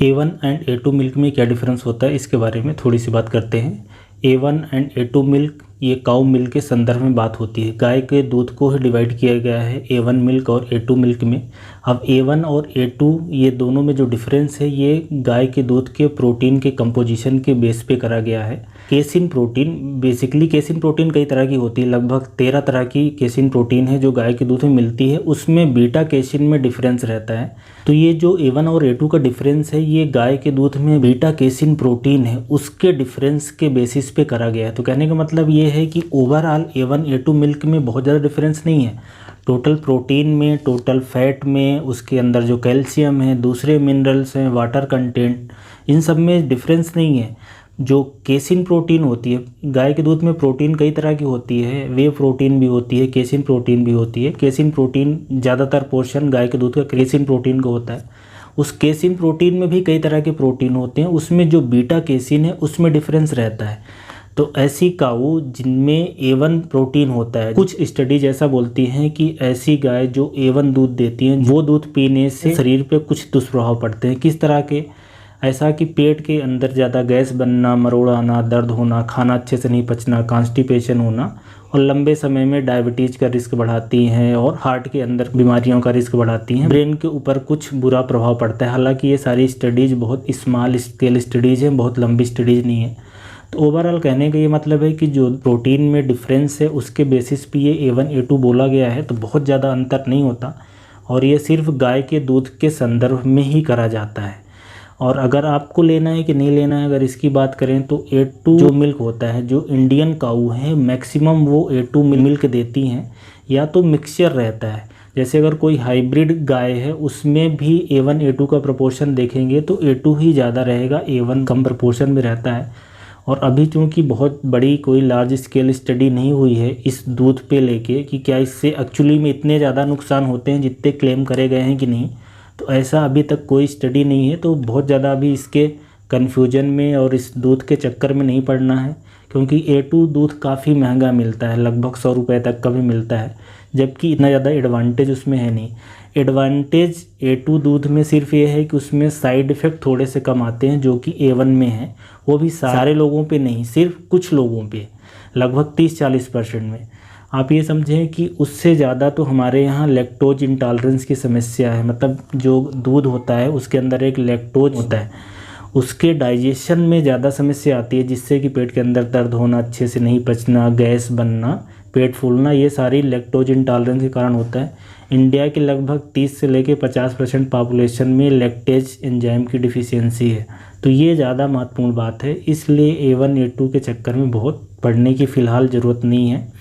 A1 and A2 milk में क्या difference होता है इसके बारे में थोड़ी सी बात करते हैं। A1 एंड A2 मिल्क ये काऊ मिल्क के संदर्भ में बात होती है। गाय के दूध को ही डिवाइड किया गया है A1 मिल्क और A2 मिल्क में। अब A1 और A2 ये दोनों में जो डिफरेंस है ये गाय के दूध के प्रोटीन के कंपोजिशन के बेस पे करा गया है। Casein protein, basically casein protein कई तरह की होती है, लगभग 13 तरह की केसिन प्रोटीन है जो गाय के दूध में मिलती है। उसमें बीटा केसिन में डिफरेंस रहता है। तो ये जो A1 और A2 का डिफरेंस है ये गाय के दूध में बीटा केसिन प्रोटीन है उसके डिफरेंस के बेसिस पे करा गया है। तो कहने का मतलब ये है कि ओवरऑल A1 A2 मिल्क में बहुत ज़्यादा डिफरेंस नहीं है। टोटल प्रोटीन में, टोटल फैट में, उसके अंदर जो कैल्शियम है, दूसरे मिनरल्स हैं, वाटर कंटेंट, इन सब में डिफरेंस नहीं है। जो केसिन प्रोटीन होती है, गाय के दूध में प्रोटीन कई तरह की होती है, वे प्रोटीन भी होती है, केसिन प्रोटीन भी होती है। केसिन प्रोटीन ज़्यादातर पोर्शन गाय के दूध का केसिन प्रोटीन का होता है। उस केसिन प्रोटीन में भी कई तरह के प्रोटीन होते हैं, उसमें जो बीटा केसिन है उसमें डिफरेंस रहता है। तो ऐसी काऊ जिनमें A1 प्रोटीन होता है, कुछ स्टडीज ऐसा बोलती हैं कि ऐसी गाय जो A1 दूध देती हैं वो दूध पीने से शरीर पे कुछ दुष्प्रभाव पड़ते हैं। किस तरह के? ऐसा कि पेट के अंदर ज़्यादा गैस बनना, मरोड़ आना, दर्द होना, खाना अच्छे से नहीं पचना, कॉन्स्टिपेशन होना, और लंबे समय में डायबिटीज़ का रिस्क बढ़ाती हैं और हार्ट के अंदर बीमारियों का रिस्क बढ़ाती हैं। ब्रेन के ऊपर कुछ बुरा प्रभाव पड़ता है। हालांकि ये सारी स्टडीज़ बहुत स्मॉल स्केल स्टडीज़ हैं, बहुत लंबी स्टडीज़ नहीं है। तो ओवरऑल कहने का ये मतलब है कि जो प्रोटीन में डिफरेंस है उसके बेसिस पे ये A1 A2 बोला गया है। तो बहुत ज़्यादा अंतर नहीं होता और ये सिर्फ गाय के दूध के संदर्भ में ही करा जाता है। और अगर आपको लेना है कि नहीं लेना है, अगर इसकी बात करें तो A2 जो मिल्क होता है, जो इंडियन काऊ है मैक्सिमम वो A2 मिल्क देती हैं, या तो मिक्सचर रहता है। जैसे अगर कोई हाइब्रिड गाय है उसमें भी A1 A2 का प्रोपोर्शन देखेंगे तो A2 ही ज़्यादा रहेगा, A1 कम प्रोपोर्शन में रहता है। और अभी चूँकि बहुत बड़ी कोई लार्ज स्केल स्टडी नहीं हुई है इस दूध पे लेके कि क्या इससे एक्चुअली में इतने ज़्यादा नुकसान होते हैं जितने क्लेम करे गए हैं कि नहीं, तो ऐसा अभी तक कोई स्टडी नहीं है। तो बहुत ज़्यादा अभी इसके कन्फ्यूजन में और इस दूध के चक्कर में नहीं पड़ना है, क्योंकि A2 दूध काफ़ी महंगा मिलता है, लगभग 100 रुपये तक का भी मिलता है, जबकि इतना ज़्यादा एडवांटेज उसमें है नहीं। एडवांटेज A2 दूध में सिर्फ ये है कि उसमें साइड इफ़ेक्ट थोड़े से कम आते हैं जो कि A1 में है, वो भी सारे लोगों पे नहीं, सिर्फ कुछ लोगों पे, लगभग 30-40% में। आप ये समझें कि उससे ज़्यादा तो हमारे यहाँ लैक्टोज इंटॉलरेंस की समस्या है। मतलब जो दूध होता है उसके अंदर एक लैक्टोज होता है, उसके डाइजेशन में ज़्यादा समस्या आती है, जिससे कि पेट के अंदर दर्द होना, अच्छे से नहीं पचना, गैस बनना, पेट फूलना, ये सारी लैक्टोज इंटॉलरेंस के कारण होता है। इंडिया के लगभग 30 से लेकर 50% पॉपुलेशन में लैक्टेज एंजाइम की डिफिशियंसी है। तो ये ज़्यादा महत्वपूर्ण बात है, इसलिए A1 A2 के चक्कर में बहुत पढ़ने की फ़िलहाल ज़रूरत नहीं है।